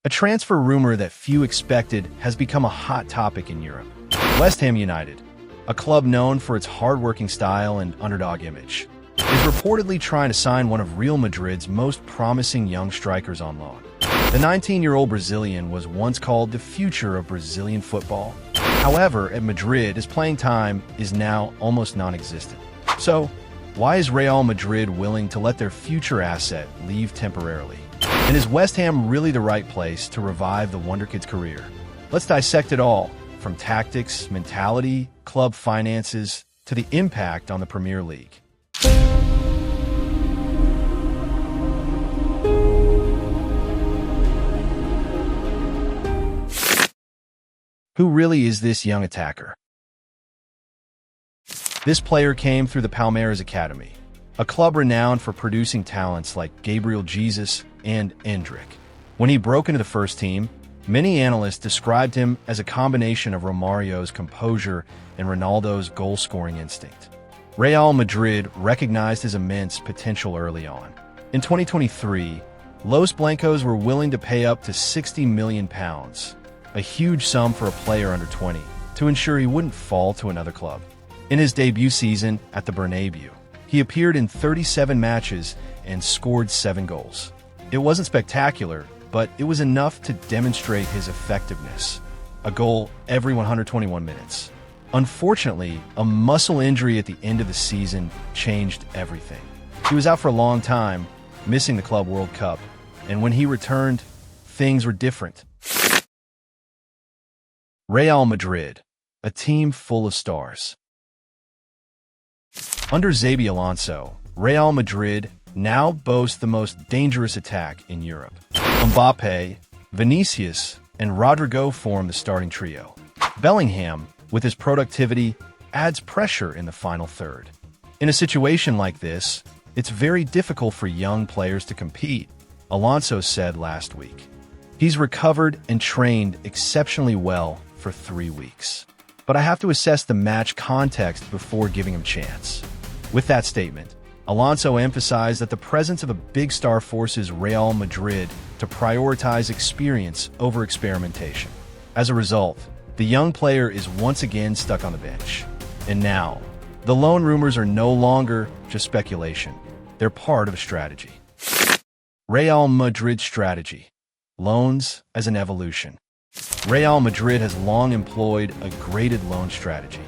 A transfer rumor that few expected has become a hot topic in Europe. West Ham United, a club known for its hard-working style and underdog image, is reportedly trying to sign one of Real Madrid's most promising young strikers on loan. The 19-year-old Brazilian was once called the future of Brazilian football. However, at Madrid, his playing time is now almost non-existent. So, why is Real Madrid willing to let their future asset leave temporarily? And is West Ham really the right place to revive the Wonderkid's career? Let's dissect it all, from tactics, mentality, club finances, to the impact on the Premier League. Who really is this young attacker? This player came through the Palmeiras Academy, a club renowned for producing talents like Gabriel Jesus and Endrick. When he broke into the first team, many analysts described him as a combination of Romario's composure and Ronaldo's goal-scoring instinct. Real Madrid recognized his immense potential early on. In 2023, Los Blancos were willing to pay up to £60 million, a huge sum for a player under 20, to ensure he wouldn't fall to another club. In his debut season at the Bernabeu, he appeared in 37 matches and scored 7 goals. It wasn't spectacular, but it was enough to demonstrate his effectiveness. A goal every 121 minutes. Unfortunately, a muscle injury at the end of the season changed everything. He was out for a long time, missing the Club World Cup, and when he returned, things were different. Real Madrid, a team full of stars. Under Xabi Alonso, Real Madrid now boasts the most dangerous attack in Europe. Mbappe, Vinicius, and Rodrigo form the starting trio. Bellingham, with his productivity, adds pressure in the final third. In a situation like this, it's very difficult for young players to compete, Alonso said last week. He's recovered and trained exceptionally well for 3 weeks. But I have to assess the match context before giving him chance. With that statement, Alonso emphasized that the presence of a big star forces Real Madrid to prioritize experience over experimentation. As a result, the young player is once again stuck on the bench. And now, the loan rumors are no longer just speculation. They're part of a strategy. Real Madrid's strategy. Loans as an evolution. Real Madrid has long employed a graded loan strategy.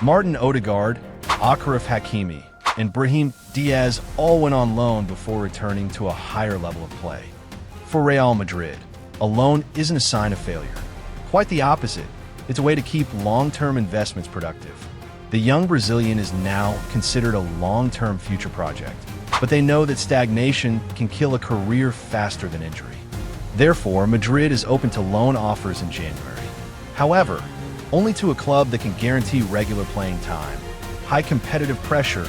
Martin Odegaard, Achraf Hakimi, and Brahim Diaz all went on loan before returning to a higher level of play. For Real Madrid, a loan isn't a sign of failure. Quite the opposite. It's a way to keep long-term investments productive. The young Brazilian is now considered a long-term future project, but they know that stagnation can kill a career faster than injury. Therefore, Madrid is open to loan offers in January. However, only to a club that can guarantee regular playing time, high competitive pressure,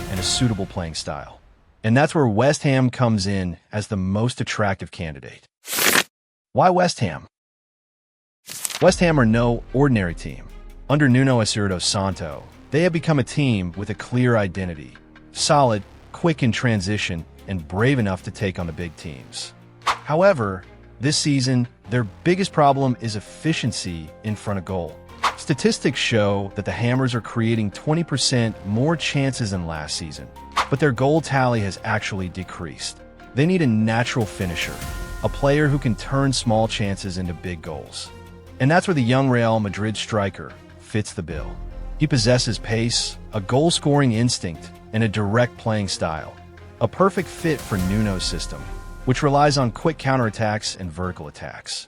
and a suitable playing style. And that's where West Ham comes in as the most attractive candidate. Why West Ham? West Ham are no ordinary team. Under Nuno Espirito Santo, they have become a team with a clear identity, solid, quick in transition, and brave enough to take on the big teams. However, this season, their biggest problem is efficiency in front of goal. Statistics show that the Hammers are creating 20% more chances than last season, but their goal tally has actually decreased. They need a natural finisher, a player who can turn small chances into big goals. And that's where the young Real Madrid striker fits the bill. He possesses pace, a goal-scoring instinct, and a direct playing style. A perfect fit for Nuno's system, which relies on quick counterattacks and vertical attacks.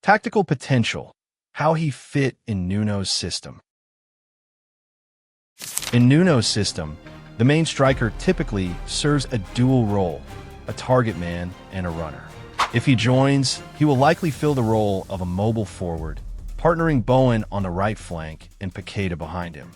Tactical potential. How he fit in Nuno's system. In Nuno's system, the main striker typically serves a dual role, a target man and a runner. If he joins, he will likely fill the role of a mobile forward, partnering Bowen on the right flank and Paqueta behind him.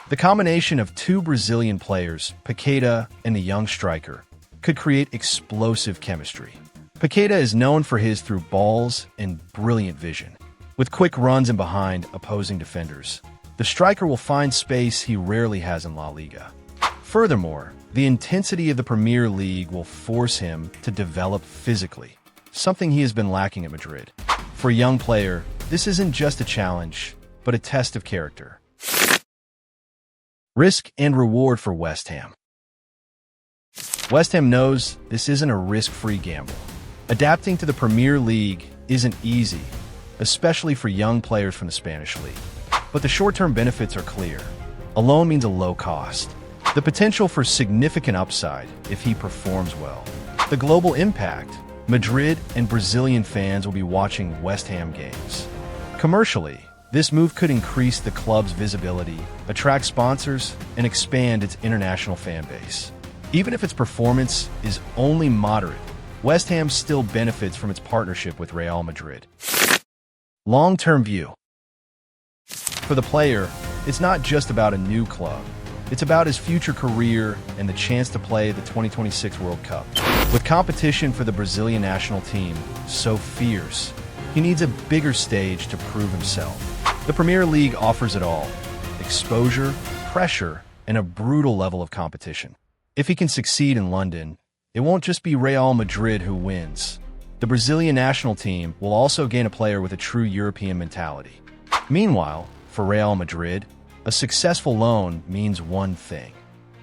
The combination of two Brazilian players, Paqueta and the young striker, could create explosive chemistry. Paqueta is known for his through balls and brilliant vision. With quick runs in behind opposing defenders, the striker will find space he rarely has in La Liga. Furthermore, the intensity of the Premier League will force him to develop physically. something he has been lacking at Madrid. For a young player, this isn't just a challenge, but a test of character. Risk and reward for West Ham. West Ham knows this isn't a risk-free gamble. Adapting to the Premier League isn't easy, especially for young players from the Spanish league. But the short-term benefits are clear. A loan means a low cost. The potential for significant upside if he performs well. The global impact. Madrid and Brazilian fans will be watching West Ham games. Commercially, this move could increase the club's visibility, attract sponsors, and expand its international fan base. Even if its performance is only moderate, West Ham still benefits from its partnership with Real Madrid. Long-term view. For the player, it's not just about a new club. It's about his future career and the chance to play the 2026 World Cup. With competition for the Brazilian national team so fierce, he needs a bigger stage to prove himself. The Premier League offers it all: exposure, pressure, and a brutal level of competition. If he can succeed in London, it won't just be Real Madrid who wins. The Brazilian national team will also gain a player with a true European mentality. Meanwhile, for Real Madrid, a successful loan means one thing.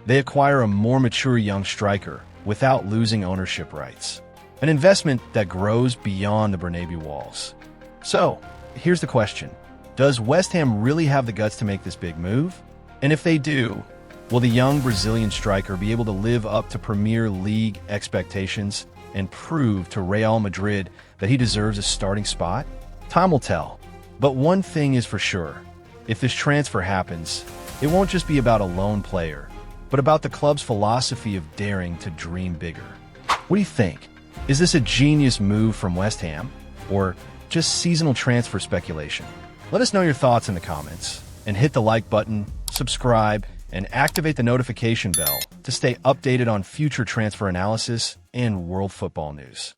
They acquire a more mature young striker without losing ownership rights. An investment that grows beyond the Bernabeu walls. So, here's the question. Does West Ham really have the guts to make this big move? And if they do, will the young Brazilian striker be able to live up to Premier League expectations and prove to Real Madrid that he deserves a starting spot? Time will tell. But one thing is for sure. If this transfer happens, it won't just be about a lone player, but about the club's philosophy of daring to dream bigger. What do you think? Is this a genius move from West Ham, or just seasonal transfer speculation? Let us know your thoughts in the comments, and hit the like button, subscribe, and activate the notification bell to stay updated on future transfer analysis and world football news.